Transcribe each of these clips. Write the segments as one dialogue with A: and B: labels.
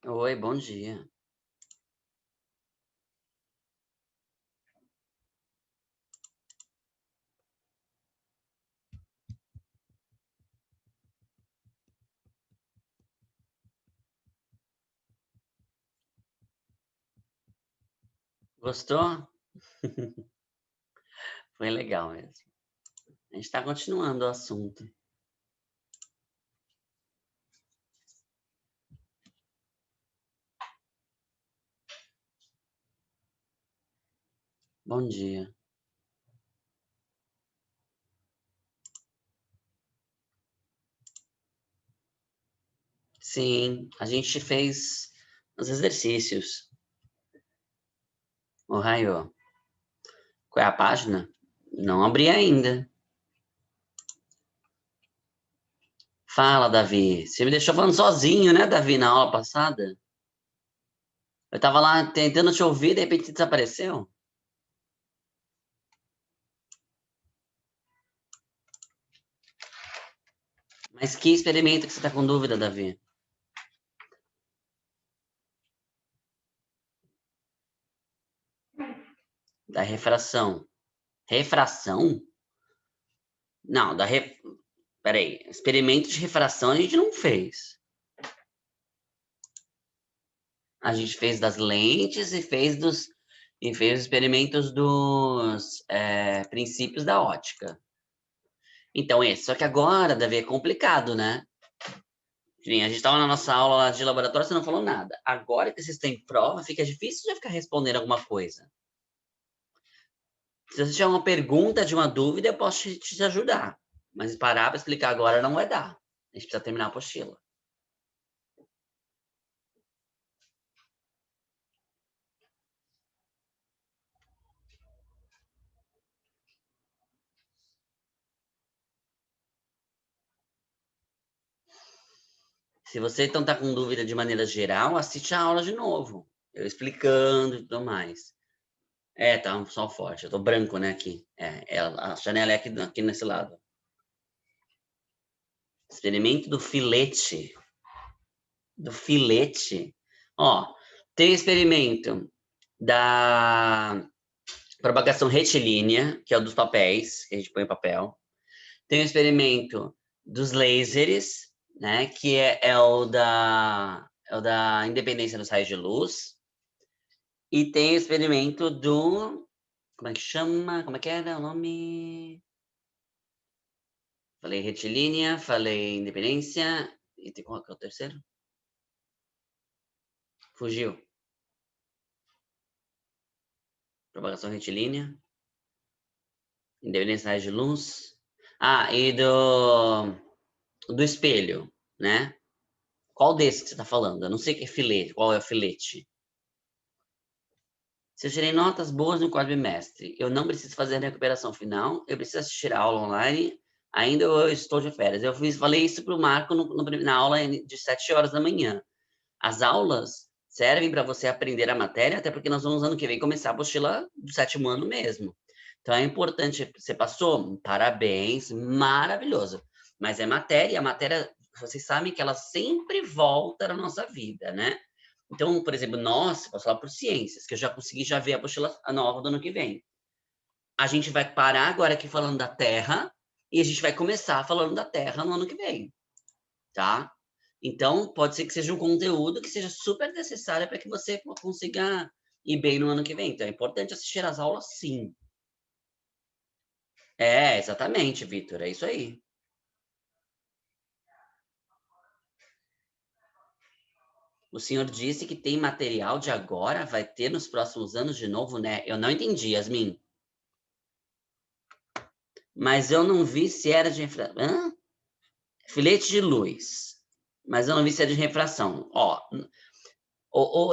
A: Oi, bom dia. Gostou? Foi legal mesmo. A gente está continuando o assunto. Bom dia. Sim, a gente fez os exercícios. O Raio, qual é a página? Não abri ainda. Fala, Davi. Você me deixou falando sozinho, né, Davi, na aula passada? Eu tava lá tentando te ouvir, de repente desapareceu. Mas que experimento que você tá com dúvida, Davi? Da refração. Refração? Não, Peraí, experimento de refração a gente não fez. A gente fez das lentes e fez os experimentos dos princípios da ótica. Então, esse. Só que agora, Davi, é complicado, né? Enfim, a gente estava na nossa aula lá de laboratório, você não falou nada. Agora que vocês têm prova, fica difícil de ficar respondendo alguma coisa. Se você tiver uma pergunta de uma dúvida, eu posso te ajudar. Mas parar para explicar agora não vai dar. A gente precisa terminar a apostila. Se você então está com dúvida de maneira geral, assiste a aula de novo. Eu explicando e tudo mais. Tá um sol forte. Eu tô branco, né, aqui. A janela é aqui nesse lado. Experimento do filete. Do filete. Ó, tem experimento da propagação retilínea, que é o dos papéis, que a gente põe papel. Tem o experimento dos lasers, né, que é o da independência dos raios de luz. E tem o experimento do... Como é que chama? Como é que era o nome? Falei retilínea, falei independência. E tem qual que é o terceiro? Fugiu. Propagação retilínea. Independência de luz. E do espelho, né? Qual desse que você está falando? Eu não sei que é filete. Qual é o filete? Se eu tirei notas boas no quadrimestre, eu não preciso fazer a recuperação final, eu preciso assistir a aula online, ainda eu estou de férias. Falei isso para o Marco na aula de 7 horas da manhã. As aulas servem para você aprender a matéria, até porque nós vamos ano que vem começar a apostila do 7º ano mesmo. Então é importante, você passou? Parabéns, maravilhoso. Mas é matéria, a matéria, vocês sabem que ela sempre volta na nossa vida, né? Então, por exemplo, posso falar por ciências, que eu já consegui ver a apostila nova do ano que vem. A gente vai parar agora aqui falando da Terra e a gente vai começar falando da Terra no ano que vem, tá? Então, pode ser que seja um conteúdo que seja super necessário para que você consiga ir bem no ano que vem. Então, é importante assistir as aulas, sim. Exatamente, Vitor, é isso aí. O senhor disse que tem material de agora, vai ter nos próximos anos de novo, né? Eu não entendi, Yasmin. Mas eu não vi se era de refração. Filete de luz. Mas eu não vi se é de refração. Ó,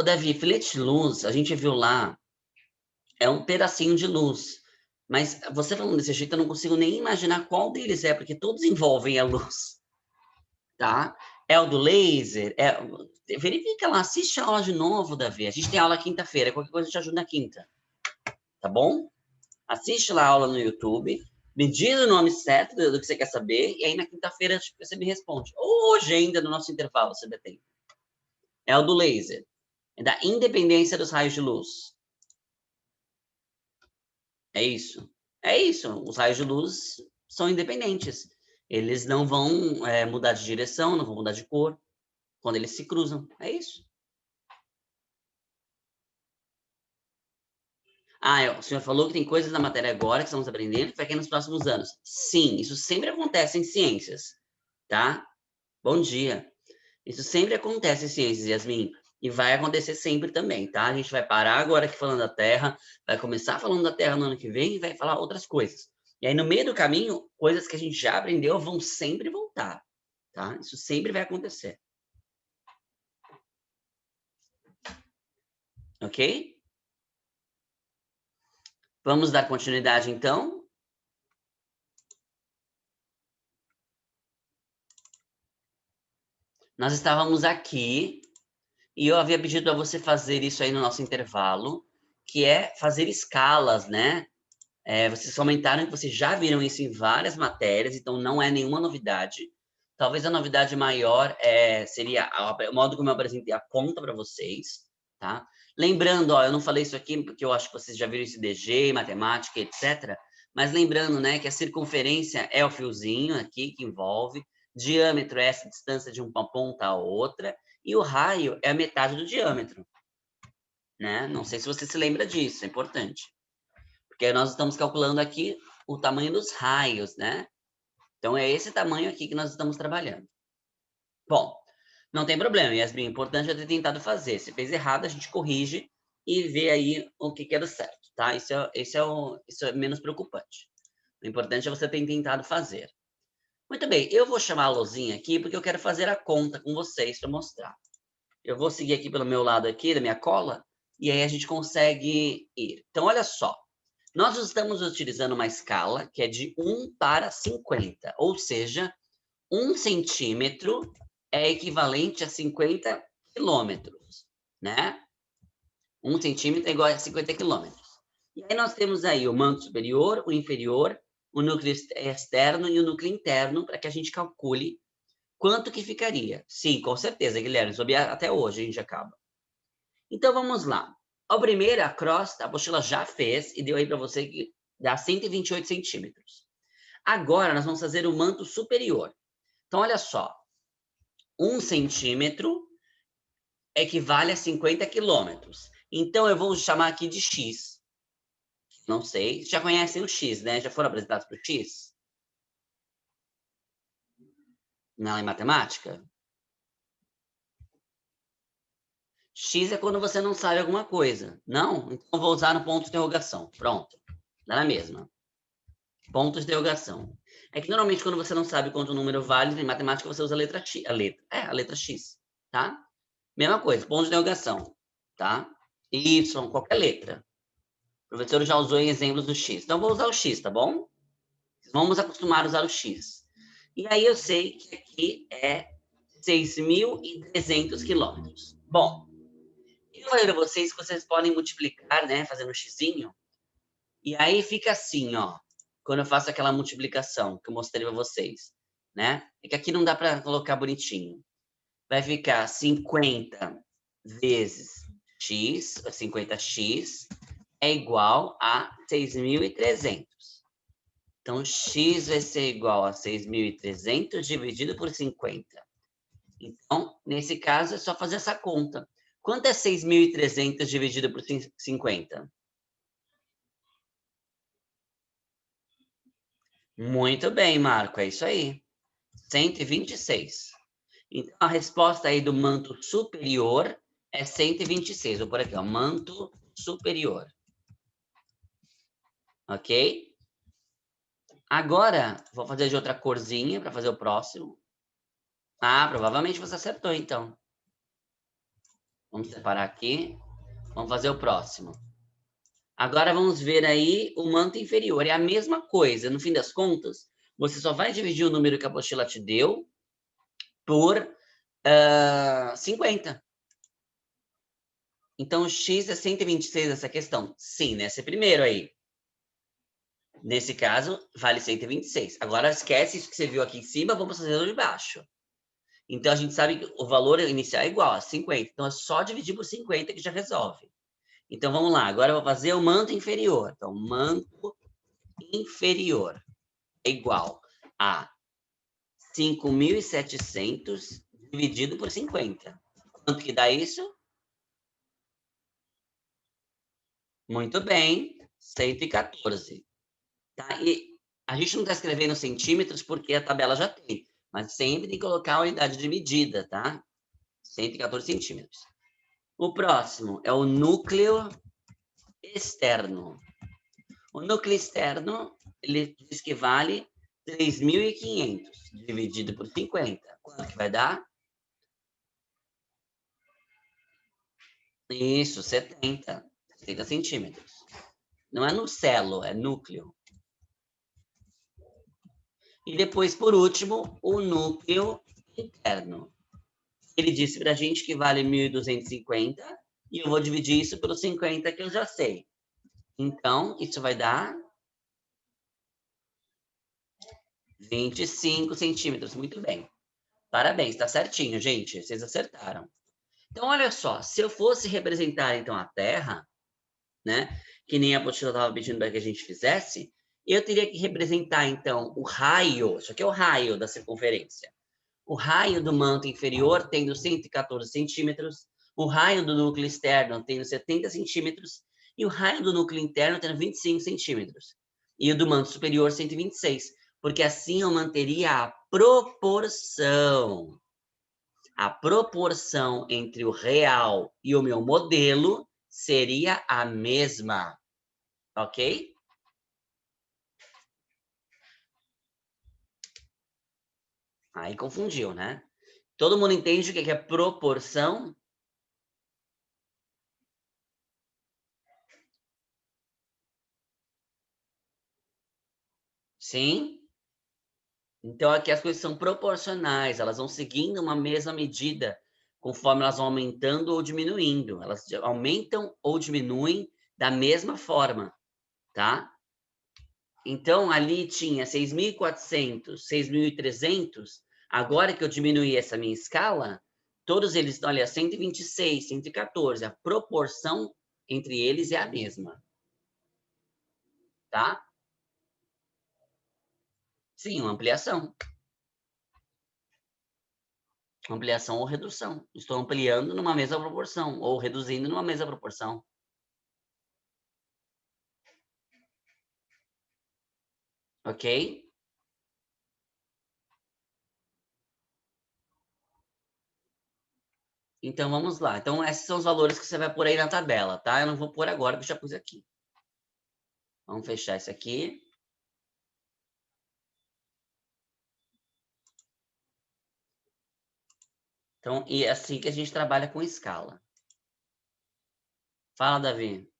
A: Davi, filete de luz, a gente viu lá, é um pedacinho de luz. Mas você falando desse jeito, eu não consigo nem imaginar qual deles é, porque todos envolvem a luz, tá? É o do laser? Verifica lá, assiste a aula de novo, Davi. A gente tem aula quinta-feira, qualquer coisa eu te ajudo na quinta, tá bom? Assiste lá a aula no YouTube, me diz o nome certo do que você quer saber, e aí na quinta-feira você me responde. Ou hoje ainda, no nosso intervalo, você der tempo. É o do laser. É da independência dos raios de luz. É isso. É isso. Os raios de luz são independentes. Eles não vão mudar de direção, não vão mudar de cor quando eles se cruzam. É isso. O senhor falou que tem coisas da matéria agora que estamos aprendendo que vai cair nos próximos anos. Sim, isso sempre acontece em ciências, tá? Bom dia. Isso sempre acontece em ciências, Yasmin. E vai acontecer sempre também, tá? A gente vai parar agora aqui falando da Terra, vai começar falando da Terra no ano que vem e vai falar outras coisas. E aí, no meio do caminho, coisas que a gente já aprendeu vão sempre voltar, tá? Isso sempre vai acontecer. Ok? Vamos dar continuidade, então? Nós estávamos aqui e eu havia pedido a você fazer isso aí no nosso intervalo, que é fazer escalas, né? Vocês comentaram que vocês já viram isso em várias matérias, então não é nenhuma novidade. Talvez a novidade maior seria o modo como eu apresentei a conta para vocês, tá? Lembrando, eu não falei isso aqui porque eu acho que vocês já viram isso em DG, matemática, etc. Mas lembrando, né, que a circunferência é o fiozinho aqui que envolve, diâmetro é essa distância de uma ponta a outra, e o raio é a metade do diâmetro, né? Não sei se você se lembra disso, é importante. Porque nós estamos calculando aqui o tamanho dos raios, né? Então, é esse tamanho aqui que nós estamos trabalhando. Bom, não tem problema, Yasmin. O importante é ter tentado fazer. Se fez errado, a gente corrige e vê aí o que era certo, tá? Isso é menos preocupante. O importante é você ter tentado fazer. Muito bem, eu vou chamar a Lozinha aqui porque eu quero fazer a conta com vocês para mostrar. Eu vou seguir aqui pelo meu lado aqui, da minha cola, e aí a gente consegue ir. Então, olha só. Nós estamos utilizando uma escala que é de 1 para 50, ou seja, 1 centímetro é equivalente a 50 quilômetros, né? 1 centímetro é igual a 50 quilômetros. E aí nós temos aí o manto superior, o inferior, o núcleo externo e o núcleo interno, para que a gente calcule quanto que ficaria. Sim, com certeza, Guilherme, sobre até hoje a gente acaba. Então, vamos lá. A primeira, a crosta, a apostila já fez e deu aí para você que dá 128 centímetros. Agora, nós vamos fazer o manto superior. Então, olha só. 1 centímetro equivale a 50 quilômetros. Então, eu vou chamar aqui de X. Não sei. Já conhecem o X, né? Já foram apresentados para o X? Na em matemática? X é quando você não sabe alguma coisa. Não? Então, vou usar no ponto de interrogação. Pronto. Dá na mesma. Ponto de interrogação. É que normalmente quando você não sabe quanto número vale, em matemática você usa a letra X, a letra X, tá? Mesma coisa, ponto de interrogação, tá? Y, qualquer letra. O professor já usou em exemplos do X. Então, vou usar o X, tá bom? Vamos acostumar a usar o X. E aí eu sei que aqui é 6.300 quilômetros. Bom, eu falei para vocês que vocês podem multiplicar, né, fazendo um xizinho. E aí fica assim, ó. Quando eu faço aquela multiplicação que eu mostrei para vocês, né? É que aqui não dá para colocar bonitinho. Vai ficar 50 vezes x, 50x, é igual a 6.300. Então, x vai ser igual a 6.300 dividido por 50. Então, nesse caso, é só fazer essa conta. Quanto é 6.300 dividido por 50? Muito bem, Marco, é isso aí. 126. Então, a resposta aí do manto superior é 126. Vou por aqui, ó, manto superior. Ok? Agora, vou fazer de outra corzinha para fazer o próximo. Provavelmente você acertou, então. Vamos separar aqui. Vamos fazer o próximo. Agora, vamos ver aí o manto inferior. É a mesma coisa. No fim das contas, você só vai dividir o número que a apostila te deu por 50. Então, x é 126 nessa questão? Sim, nesse primeiro aí. Nesse caso, vale 126. Agora, esquece isso que você viu aqui em cima, vamos fazer o de baixo. Então, a gente sabe que o valor inicial é igual a 50. Então, é só dividir por 50 que já resolve. Então, vamos lá. Agora, eu vou fazer o manto inferior. Então, manto inferior é igual a 5.700 dividido por 50. Quanto que dá isso? Muito bem, 114. Tá? E a gente não está escrevendo centímetros porque a tabela já tem, mas sempre tem que colocar a unidade de medida, tá? 114 centímetros. O próximo é o núcleo externo. O núcleo externo, ele diz que vale 3.500 dividido por 50. Quanto que vai dar? Isso, 70 centímetros. Não é nucelo, é núcleo. E depois, por último, o núcleo interno. Ele disse para a gente que vale 1.250 e eu vou dividir isso pelos 50 que eu já sei. Então, isso vai dar 25 centímetros. Muito bem. Parabéns, está certinho, gente. Vocês acertaram. Então, olha só. Se eu fosse representar, então, a Terra, né? Que nem a apostila estava pedindo para que a gente fizesse, eu teria que representar, então, o raio. Isso aqui é o raio da circunferência. O raio do manto inferior tendo 114 centímetros, o raio do núcleo externo tendo 70 centímetros e o raio do núcleo interno tendo 25 centímetros. E o do manto superior 126, porque assim eu manteria a proporção. A proporção entre o real e o meu modelo seria a mesma, ok? Aí confundiu, né? Todo mundo entende o que é proporção? Sim? Então, aqui as coisas são proporcionais, elas vão seguindo uma mesma medida, conforme elas vão aumentando ou diminuindo. Elas aumentam ou diminuem da mesma forma, tá? Então, ali tinha 6.400, 6.300. Agora que eu diminuí essa minha escala, todos eles estão ali a 126, 114. A proporção entre eles é a mesma, tá? Sim, uma ampliação. Ampliação ou redução. Estou ampliando numa mesma proporção ou reduzindo numa mesma proporção. Ok? Então, vamos lá. Então, esses são os valores que você vai pôr aí na tabela, tá? Eu não vou pôr agora, porque eu já pus aqui. Vamos fechar isso aqui. Então, e é assim que a gente trabalha com escala. Fala, Davi.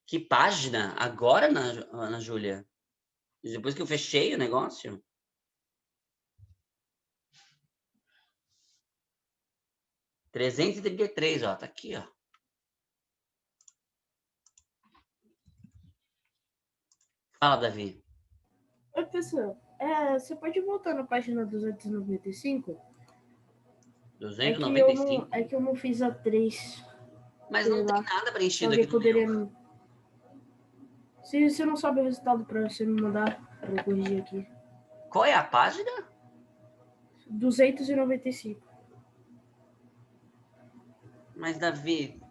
A: Que página? Agora, Ana Júlia? Depois que eu fechei o negócio? 333, ó. Tá aqui, ó. Fala, Davi.
B: Oi, pessoal. Você pode voltar na página 295?
A: 295.
B: É que eu não fiz a 3.
A: Mas
B: Sei
A: não tem
B: lá.
A: nada
B: Se
A: preenchido aqui
B: alguém
A: no meu.
B: poderia. Se você não sabe o resultado para você me mandar, eu vou corrigir aqui.
A: Qual é a página?
B: 295.
A: Mas, Davi,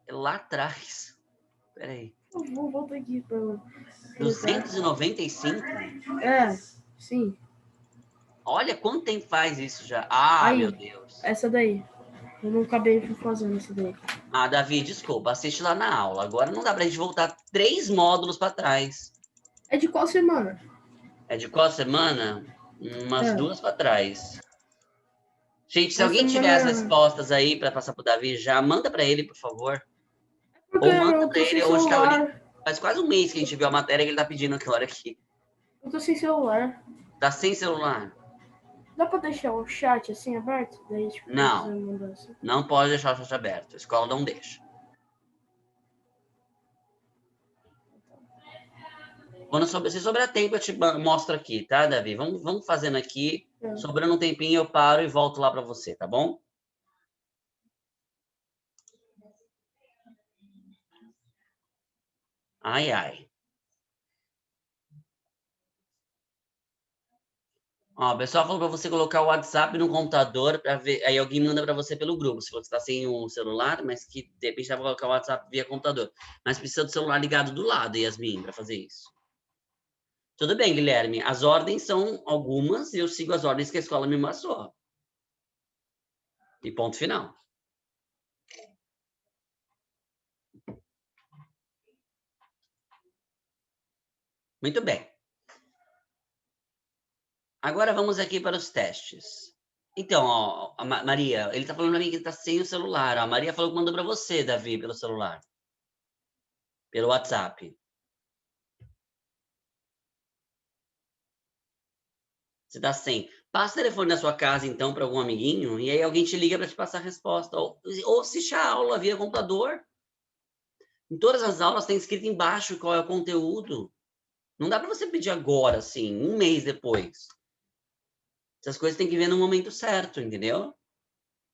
A: é lá atrás. Peraí.
B: Eu vou voltar aqui para
A: 295?
B: Sim.
A: Olha quanto tempo faz isso já. Ah, meu
B: Aí,
A: Deus.
B: essa daí. Eu não acabei fazendo essa daí.
A: Ah, Davi, desculpa, assiste lá na aula. Agora não dá pra gente voltar 3 módulos para trás.
B: É de qual semana?
A: É de qual semana? Umas 2 para trás. Gente, se
B: A
A: alguém tiver as
B: semana.
A: respostas aí para passar pro Davi já, manda para ele, por favor.
B: Porque
A: Ou manda
B: eu
A: para
B: tô sem
A: ele, hoje tá,
B: celular.
A: faz quase um mês que a gente viu a matéria que ele tá pedindo aquela hora aqui.
B: Eu tô sem celular.
A: Tá sem celular?
B: Dá pra deixar o chat assim aberto? Daí, tipo, quando quiser
A: Não,
B: me mandar assim.
A: não pode deixar o chat aberto. A escola não deixa. Quando você sobrar tempo, eu te mostro aqui, tá, Davi? Vamos fazendo aqui. Sobrando um tempinho, eu paro e volto lá para você, tá bom? Ai, ai. Ó, o pessoal falou para você colocar o WhatsApp no computador para ver. Aí alguém manda para você pelo grupo. Se você está sem o celular, mas que de repente dá para colocar o WhatsApp via computador. Mas precisa do celular ligado do lado, Yasmin, para fazer isso. Tudo bem, Guilherme. As ordens são algumas e eu sigo as ordens que a escola me passou. E ponto final. Muito bem. Agora vamos aqui para os testes. Então, ó, a Maria, ele está falando para mim que ele está sem o celular. A Maria falou que mandou para você, Davi, pelo celular. Pelo WhatsApp. Você está sem. Passa o telefone da sua casa, então, para algum amiguinho, e aí alguém te liga para te passar a resposta. Ou assiste a aula via computador. Em todas as aulas tem escrito embaixo qual é o conteúdo. Não dá para você pedir agora, assim, um mês depois. Essas coisas tem que ver no momento certo, entendeu?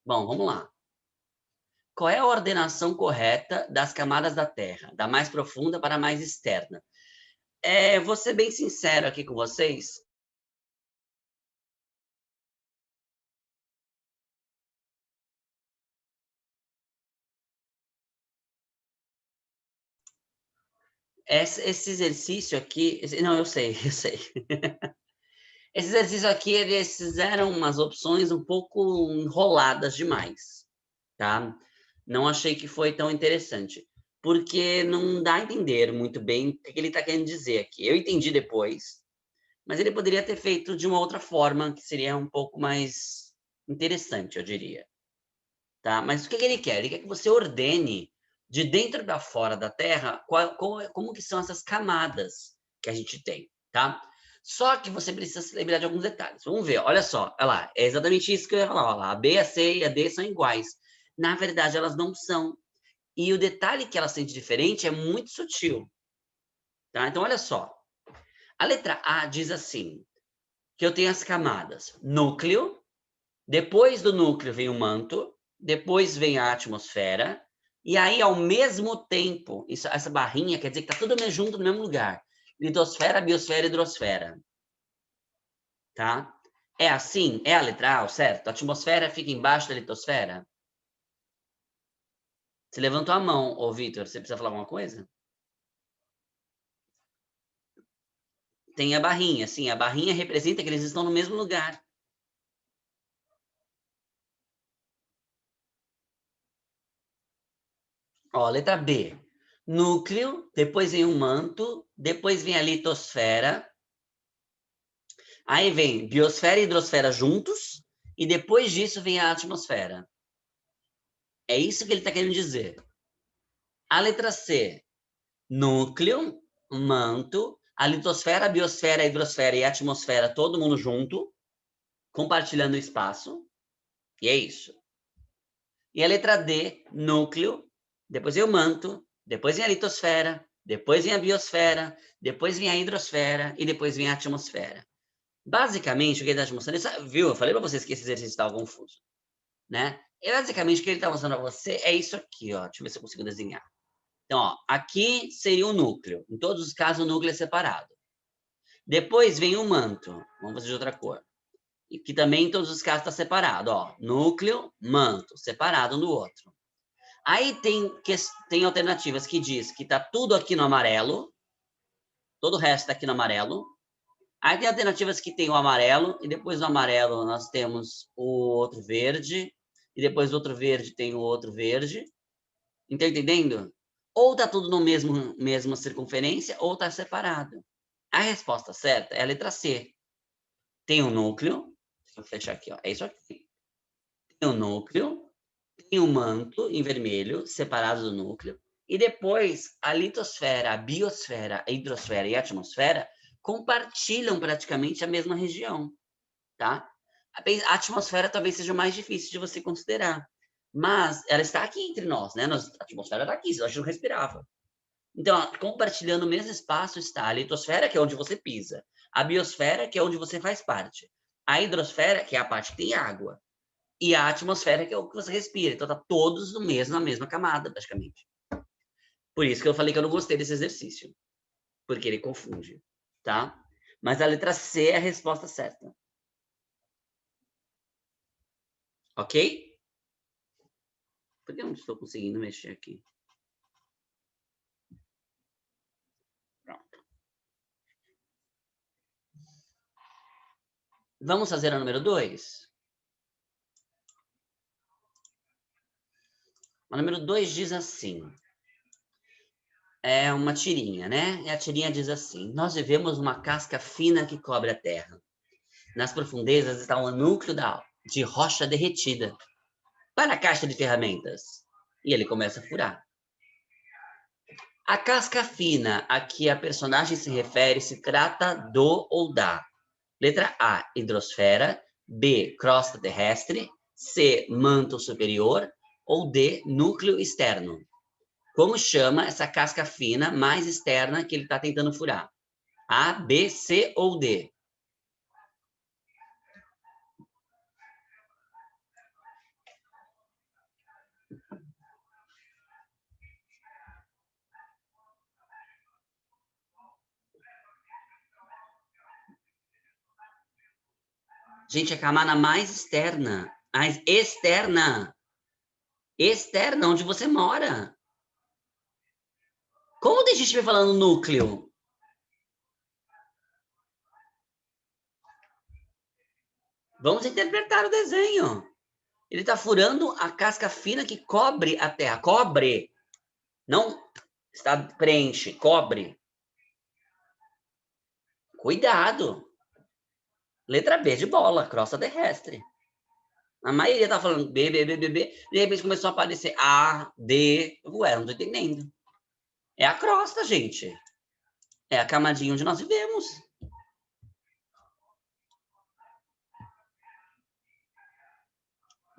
A: Bom, vamos lá. Qual é a ordenação correta das camadas da Terra, da mais profunda para a mais externa? Vou ser bem sincero aqui com vocês. Esse exercício aqui... Não, eu sei, eu sei. Esse exercício aqui, eles fizeram umas opções um pouco enroladas demais, tá? Não achei que foi tão interessante, porque não dá a entender muito bem o que ele está querendo dizer aqui. Eu entendi depois, mas ele poderia ter feito de uma outra forma, que seria um pouco mais interessante, eu diria. Tá? Mas o que ele quer? Ele quer que você ordene de dentro para fora da Terra como que são essas camadas que a gente tem, tá? Só que você precisa se lembrar de alguns detalhes. Vamos ver, olha só, olha lá, é exatamente isso que eu ia falar. Olha lá, a B, a C e a D são iguais. Na verdade, elas não são. E o detalhe que elas têm de diferente é muito sutil. Tá? Então, olha só. A letra A diz assim, que eu tenho as camadas núcleo, depois do núcleo vem o manto, depois vem a atmosfera, e aí, ao mesmo tempo, essa barrinha quer dizer que está tudo junto no mesmo lugar. Litosfera, biosfera e hidrosfera. Tá? É assim? É a letra A, certo? A atmosfera fica embaixo da litosfera? Você levantou a mão, ô Vitor, você precisa falar alguma coisa? Tem a barrinha, sim. A barrinha representa que eles estão no mesmo lugar. Ó, letra B. Núcleo, depois vem o manto, depois vem a litosfera. Aí vem biosfera e hidrosfera juntos, e depois disso vem a atmosfera. É isso que ele está querendo dizer. A letra C. Núcleo, manto, a litosfera, a biosfera, a hidrosfera e a atmosfera, todo mundo junto, compartilhando o espaço. E é isso. E a letra D, núcleo, depois vem o manto, depois vem a litosfera, depois vem a biosfera, depois vem a hidrosfera e depois vem a atmosfera. Basicamente, o que ele está te mostrando, viu? Eu falei para vocês que esse exercício estava confuso, né? E basicamente, o que ele está mostrando para você é isso aqui, ó. Deixa eu ver se eu consigo desenhar. Então, ó, aqui seria o núcleo. Em todos os casos, o núcleo é separado. Depois vem o manto. Vamos fazer de outra cor. E que também, em todos os casos, está separado, ó. Núcleo, manto, separado um do outro. Aí tem alternativas que diz que está tudo aqui no amarelo, todo o resto está aqui no amarelo. Aí tem alternativas que tem o amarelo, e depois do amarelo nós temos o outro verde, e depois do outro verde tem o outro verde. Tá entendendo? Ou tá tudo no mesma circunferência, ou tá separado. A resposta certa é a letra C. Tem um núcleo, deixa eu fechar aqui, ó, é isso aqui. Tem um núcleo, tem um manto em vermelho, separado do núcleo, e depois a litosfera, a biosfera, a hidrosfera e a atmosfera compartilham praticamente a mesma região, tá? A atmosfera talvez seja mais difícil de você considerar, mas ela está aqui entre nós, né? A atmosfera está aqui, a gente não respirava. Então, compartilhando o mesmo espaço está a litosfera, que é onde você pisa, a biosfera, que é onde você faz parte, A hidrosfera, que é a parte que tem água. E a atmosfera, que é o que você respira. Então, tá todos na mesma camada, praticamente. Por isso que eu falei que eu não gostei desse exercício. Porque ele confunde, tá? Mas a letra C é a resposta certa. Ok? Por que eu não estou conseguindo mexer aqui? Pronto. Vamos fazer a número 2? A número 2 diz assim. É uma tirinha, né? E a tirinha diz assim: nós vivemos uma casca fina que cobre a terra. Nas profundezas está um núcleo de rocha derretida. Para a caixa de ferramentas. E ele começa a furar. A casca fina a que a personagem se refere se trata do ou da. Letra A, hidrosfera. B, crosta terrestre. C, manto superior. Ou D, núcleo externo. Como chama essa casca fina mais externa que ele está tentando furar? A, B, C ou D? Gente, a camada mais externa. A externa. Externa, onde você mora. Como tem gente me falando núcleo? Vamos interpretar o desenho. Ele está furando a casca fina que cobre a terra. Cobre. Não está preenche, cobre. Cuidado. Letra B de bola, crosta terrestre. A maioria tá falando B, B, B, B, B. De repente começou a aparecer A, D. Ué, não tô entendendo. É a crosta, gente. É a camadinha onde nós vivemos.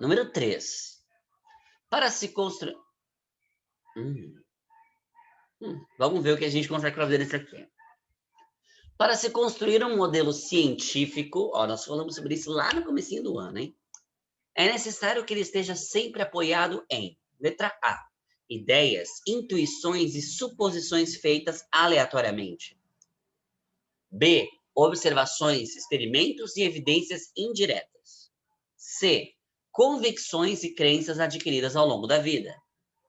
A: Número 3. Para se construir... Vamos ver o que a gente consegue fazer nesse aqui. Para se construir um modelo científico, ó, nós falamos sobre isso lá no comecinho do ano, hein? É necessário que ele esteja sempre apoiado em, letra A, ideias, intuições e suposições feitas aleatoriamente. B, observações, experimentos e evidências indiretas. C, convicções e crenças adquiridas ao longo da vida.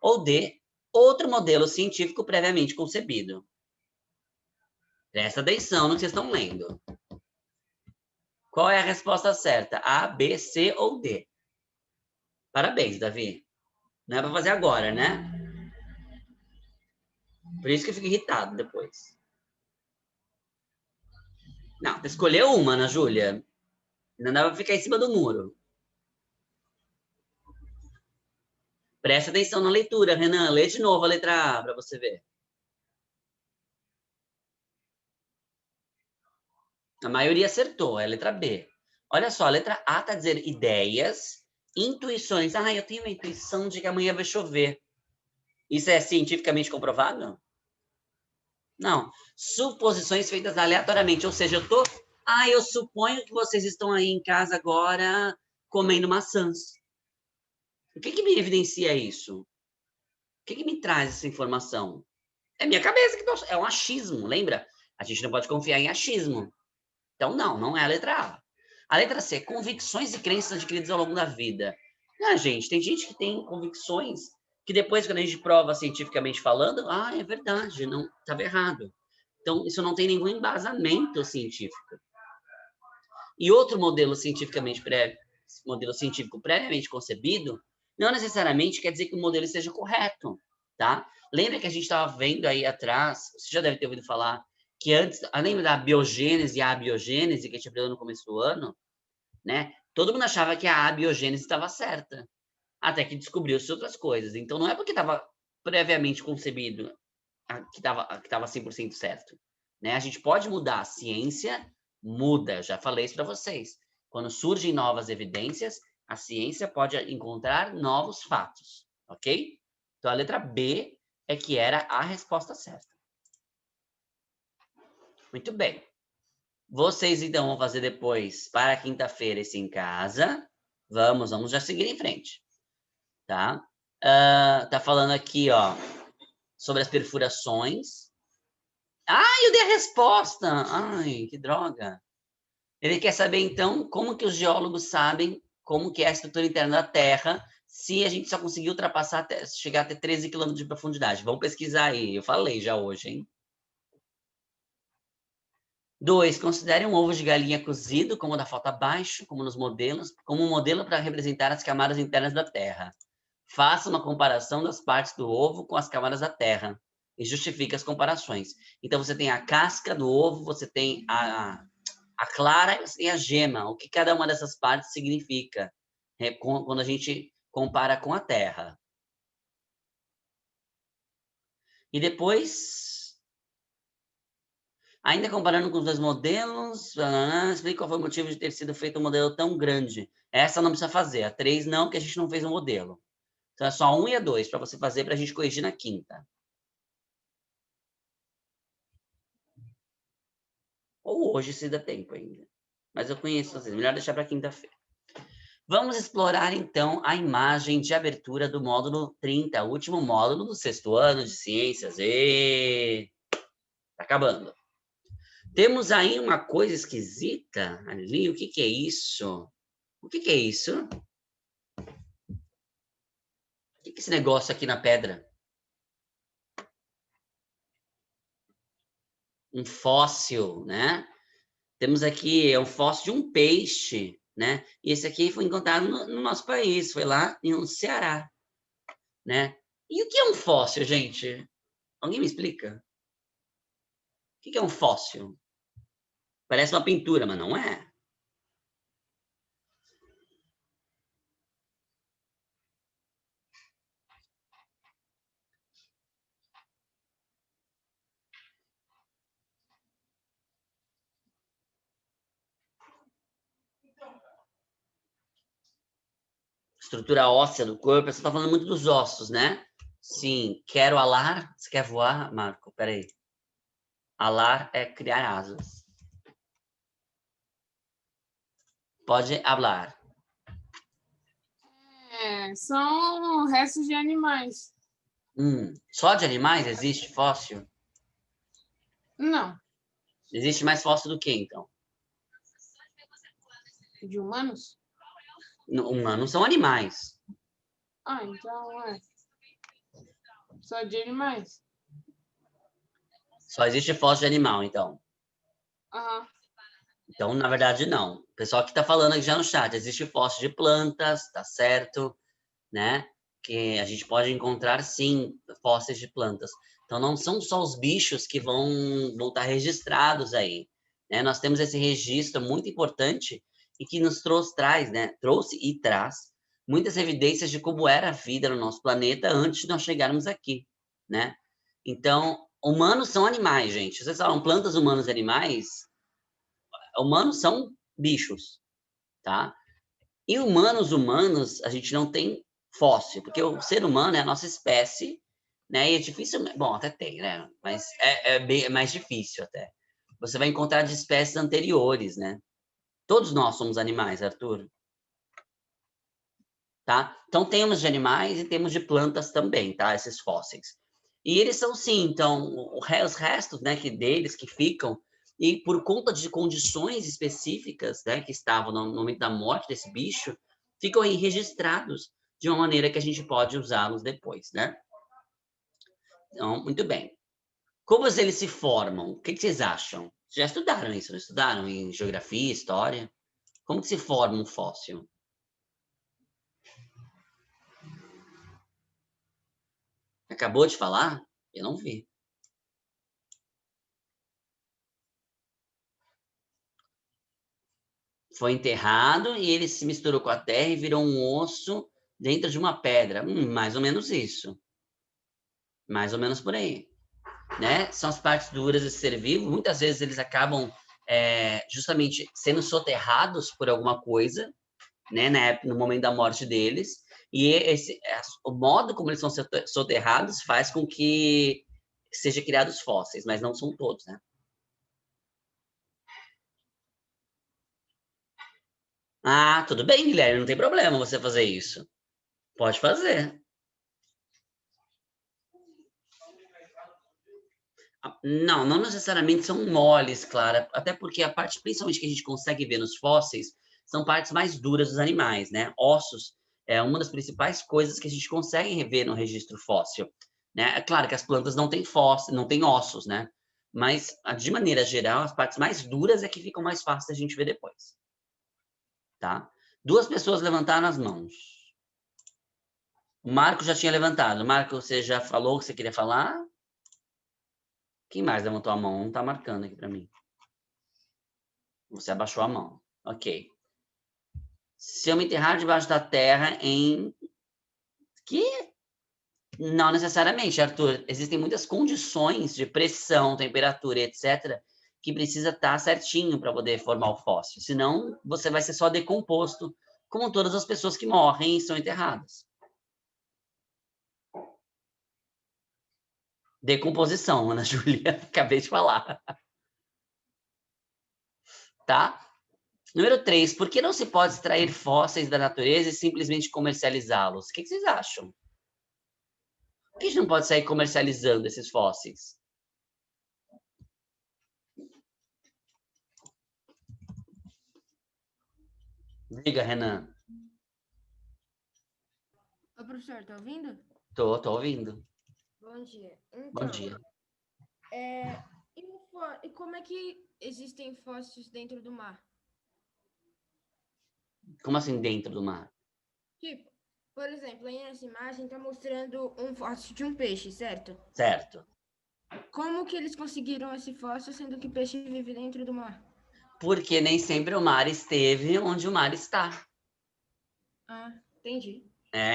A: Ou D, outro modelo científico previamente concebido. Presta atenção no que vocês estão lendo. Qual é a resposta certa? A, B, C ou D? Parabéns, Davi. Não é para fazer agora, né? Por isso que eu fico irritado depois. Não, você escolheu uma, Ana Júlia. Não dá pra ficar em cima do muro. Presta atenção na leitura, Renan. Lê de novo a letra A para você ver. A maioria acertou, é a letra B. Olha só, a letra A está dizendo ideias, intuições. Ah, eu tenho uma intuição de que amanhã vai chover. Isso é cientificamente comprovado? Não. Suposições feitas aleatoriamente. Ou seja, eu suponho que vocês estão aí em casa agora comendo maçãs. O que me evidencia isso? O que me traz essa informação? É minha cabeça que é um achismo, lembra? A gente não pode confiar em achismo. Então, não é a letra A. A letra C, convicções e crenças adquiridas ao longo da vida. Ah, gente, tem gente que tem convicções que depois, quando a gente prova cientificamente falando, é verdade, não estava errado. Então, isso não tem nenhum embasamento científico. E outro modelo científico previamente concebido, não necessariamente quer dizer que o modelo esteja correto, tá? Lembra que a gente estava vendo aí atrás, você já deve ter ouvido falar, que antes, lembra da biogênese e a abiogênese que a gente aprendeu no começo do ano, né? Todo mundo achava que a abiogênese estava certa, até que descobriu-se outras coisas. Então, não é porque estava previamente concebido que estava 100% certo, né? A gente pode mudar. A ciência muda, já falei isso para vocês. Quando surgem novas evidências, a ciência pode encontrar novos fatos, ok? Então, a letra B é que era a resposta certa. Muito bem. Vocês, então, vão fazer depois, para quinta-feira, esse em casa. Vamos já seguir em frente, tá? Tá falando aqui, ó, sobre as perfurações. Eu dei a resposta! Ai, que droga! Ele quer saber, então, como que os geólogos sabem como que é a estrutura interna da Terra, se a gente só conseguiu ultrapassar, chegar até 13 quilômetros de profundidade. Vamos pesquisar aí. Eu falei já hoje, hein? 2. Considere um ovo de galinha cozido, como da foto abaixo, como nos modelos, como um modelo para representar as camadas internas da Terra. Faça uma comparação das partes do ovo com as camadas da Terra e justifique as comparações. Então, você tem a casca do ovo, você tem a clara e você tem a gema. O que cada uma dessas partes significa quando a gente compara com a Terra. E depois, ainda comparando com os dois modelos, explique qual foi o motivo de ter sido feito um modelo tão grande. Essa não precisa fazer. A 3 não, que a gente não fez um modelo. Então, é só a 1 e a 2 para você fazer, para a gente corrigir na quinta. Ou hoje, se dá tempo ainda. Mas eu conheço vocês. Melhor deixar para quinta-feira. Vamos explorar, então, a imagem de abertura do módulo 30, o último módulo do 6º ano de ciências. Tá acabando. Temos aí uma coisa esquisita ali. O que que é isso? O que que é isso? O que que é esse negócio aqui na pedra? Um fóssil, né? Temos aqui um fóssil de um peixe, né? E esse aqui foi encontrado no nosso país, foi lá no Ceará, né? E o que é um fóssil, gente? Alguém me explica? O que é um fóssil? Parece uma pintura, mas não é. Estrutura óssea do corpo, você está falando muito dos ossos, né? Sim, quero alar. Você quer voar, Marco? Peraí. Alar é criar asas. Pode hablar.
C: São restos de animais.
A: Só de animais existe fóssil?
C: Não.
A: Existe mais fóssil do que, então?
C: De humanos?
A: Humanos são animais.
C: Então é. Só de animais.
A: Só existe fóssil de animal, então. Então, na verdade, não. O pessoal que está falando aqui já no chat, existe fóssil de plantas, tá certo, né? Que a gente pode encontrar, sim, fósseis de plantas. Então, não são só os bichos que vão estar registrados aí, né? Nós temos esse registro muito importante e que nos traz, né? Trouxe e traz muitas evidências de como era a vida no nosso planeta antes de nós chegarmos aqui, né? Então, humanos são animais, gente. Vocês falam plantas, humanos e animais? Humanos são bichos, tá? E humanos, a gente não tem fóssil, porque o ser humano é a nossa espécie, né? E é difícil, bom, até tem, né? Mas é mais difícil até. Você vai encontrar de espécies anteriores, né? Todos nós somos animais, Arthur. Tá? Então, temos de animais e temos de plantas também, tá? Esses fósseis. E eles são, sim, então, os restos, né, deles que ficam, e por conta de condições específicas, né, que estavam no momento da morte desse bicho, ficam aí registrados de uma maneira que a gente pode usá-los depois, né? Então, muito bem. Como eles se formam? O que vocês acham? Já estudaram isso, não estudaram em geografia, história? Como que se forma um fóssil? Acabou de falar? Eu não vi. Foi enterrado e ele se misturou com a terra e virou um osso dentro de uma pedra. Mais ou menos isso. Mais ou menos por aí. Né? São as partes duras desse ser vivo. Muitas vezes eles acabam justamente sendo soterrados por alguma coisa, né? No momento da morte deles. E o modo como eles são soterrados faz com que sejam criados fósseis, mas não são todos, né? Ah, tudo bem, Guilherme, não tem problema você fazer isso. Pode fazer. Não, não necessariamente são moles, Clara, até porque a parte, principalmente que a gente consegue ver nos fósseis, são partes mais duras dos animais, né? Ossos é uma das principais coisas que a gente consegue ver no registro fóssil, né? É claro que as plantas não têm fóssil, não têm ossos, né? Mas, de maneira geral, as partes mais duras é que ficam mais fáceis a gente ver depois, tá? Duas pessoas levantaram as mãos. O Marco já tinha levantado. Marco, você já falou o que você queria falar? Quem mais levantou a mão? Não tá marcando aqui para mim. Você abaixou a mão. Ok. Se eu me enterrar debaixo da terra em... Que? Não necessariamente, Arthur. Existem muitas condições de pressão, temperatura, etc., que precisa estar certinho para poder formar o fóssil. Senão, você vai ser só decomposto, como todas as pessoas que morrem e são enterradas. Decomposição, Ana Júlia. Acabei de falar. Tá? Número 3. Por que não se pode extrair fósseis da natureza e simplesmente comercializá-los? O que vocês acham? Por que a gente não pode sair comercializando esses fósseis? Diga, Renan.
B: Ô, professor, tá ouvindo?
A: Tô ouvindo.
B: Bom dia.
A: Bom
B: Então,
A: dia.
B: e como é que existem fósseis dentro do mar?
A: Como assim dentro do mar?
B: Tipo, por exemplo, aí nessa imagem tá mostrando um fóssil de um peixe, certo?
A: Certo.
B: Como que eles conseguiram esse fóssil, sendo que peixe vive dentro do mar?
A: Porque nem sempre o mar esteve onde o mar está.
B: Ah, entendi.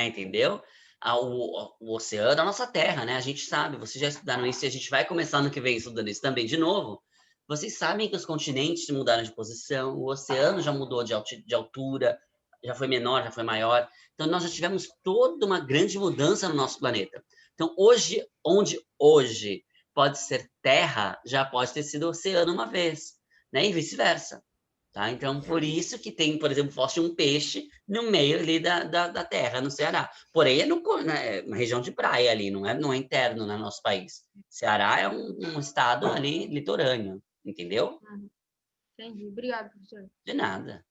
A: Entendeu? O oceano é a nossa terra, né? A gente sabe, vocês já estudaram isso e a gente vai começar no que vem estudando isso também de novo. Vocês sabem que os continentes mudaram de posição, o oceano já mudou de altura, já foi menor, já foi maior. Então, nós já tivemos toda uma grande mudança no nosso planeta. Então, hoje, onde hoje pode ser terra, já pode ter sido oceano uma vez, né? E vice-versa. Tá? Então, por isso que tem, por exemplo, fóssil de um peixe no meio ali da terra, no Ceará. Porém, é uma região de praia ali, não é interno no nosso país. Ceará é um estado ali litorâneo, entendeu?
B: Entendi. Obrigado, professor.
A: De nada.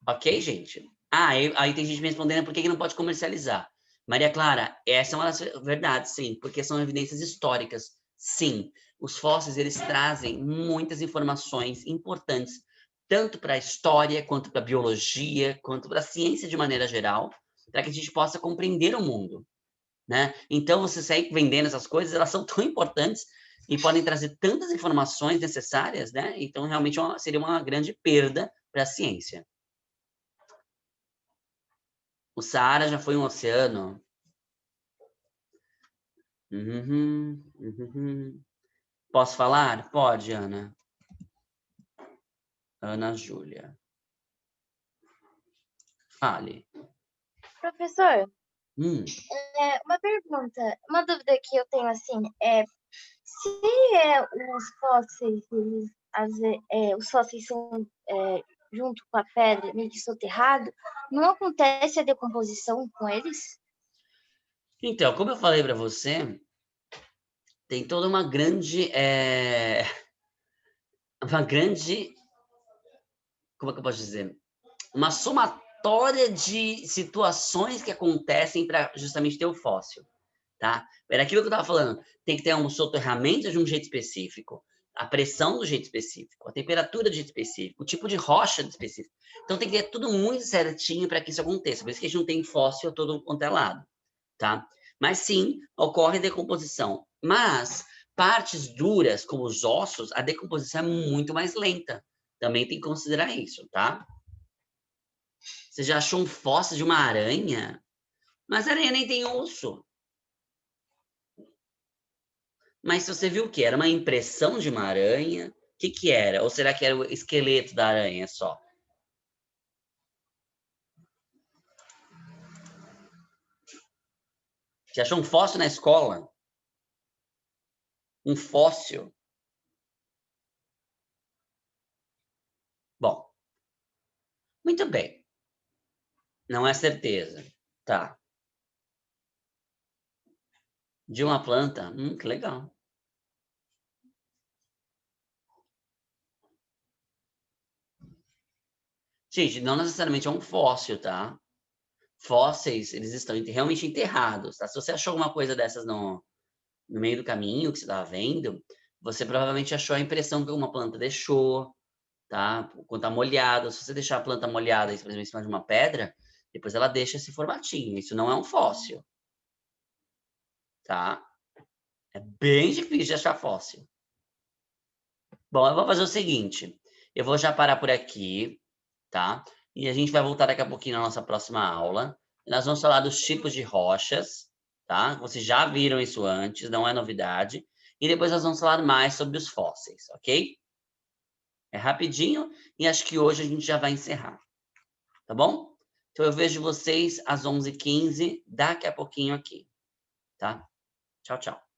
A: Ok, gente? Aí tem gente me respondendo por que não pode comercializar. Maria Clara, essa é uma das verdades, sim, porque são evidências históricas. Sim, os fósseis, eles trazem muitas informações importantes, tanto para a história, quanto para a biologia, quanto para a ciência de maneira geral, para que a gente possa compreender o mundo, né? Então, você sair vendendo essas coisas, elas são tão importantes e podem trazer tantas informações necessárias, né? Então, realmente, seria uma grande perda para a ciência. O Saara já foi um oceano? Uhum. Posso falar? Pode, Ana. Ana Júlia. Fale.
D: Professor,
A: Hum.
D: uma pergunta, uma dúvida que eu tenho assim se os fósseis, os fósseis são junto com a pedra, meio que soterrado, não acontece a decomposição com eles?
A: Então, como eu falei para você, tem toda uma grande, como é que eu posso dizer? Uma somatória de situações que acontecem para justamente ter o fóssil, tá? Era aquilo que eu estava falando. Tem que ter um soterramento de um jeito específico, a pressão do jeito específico, a temperatura do jeito específico, o tipo de rocha específico. Então tem que ter tudo muito certinho para que isso aconteça. Por isso que a gente não tem fóssil a todo quanto é lado, tá? Mas sim, ocorre decomposição. Mas partes duras, como os ossos, a decomposição é muito mais lenta. Também tem que considerar isso, tá? Você já achou um fóssil de uma aranha? Mas a aranha nem tem osso. Mas você viu o que? Era uma impressão de uma aranha? O que era? Ou será que era o esqueleto da aranha só? Você achou um fóssil na escola? Um fóssil? Bom, Muito bem. Não é certeza. Tá. De uma planta? Que legal. Gente, não necessariamente é um fóssil, tá? Fósseis, eles estão realmente enterrados, tá? Se você achou alguma coisa dessas no meio do caminho que você estava vendo, você provavelmente achou a impressão que alguma planta deixou, tá? Quando tá molhada, se você deixar a planta molhada, por exemplo, em cima de uma pedra, depois ela deixa esse formatinho. Isso não é um fóssil, tá? É bem difícil de achar fóssil. Bom, eu vou fazer o seguinte, eu vou já parar por aqui, tá? E a gente vai voltar daqui a pouquinho na nossa próxima aula. Nós vamos falar dos tipos de rochas, tá? Vocês já viram isso antes, não é novidade. E depois nós vamos falar mais sobre os fósseis, ok? É rapidinho e acho que hoje a gente já vai encerrar, tá bom? Então eu vejo vocês às 11h15, daqui a pouquinho aqui, tá? Tchau, tchau.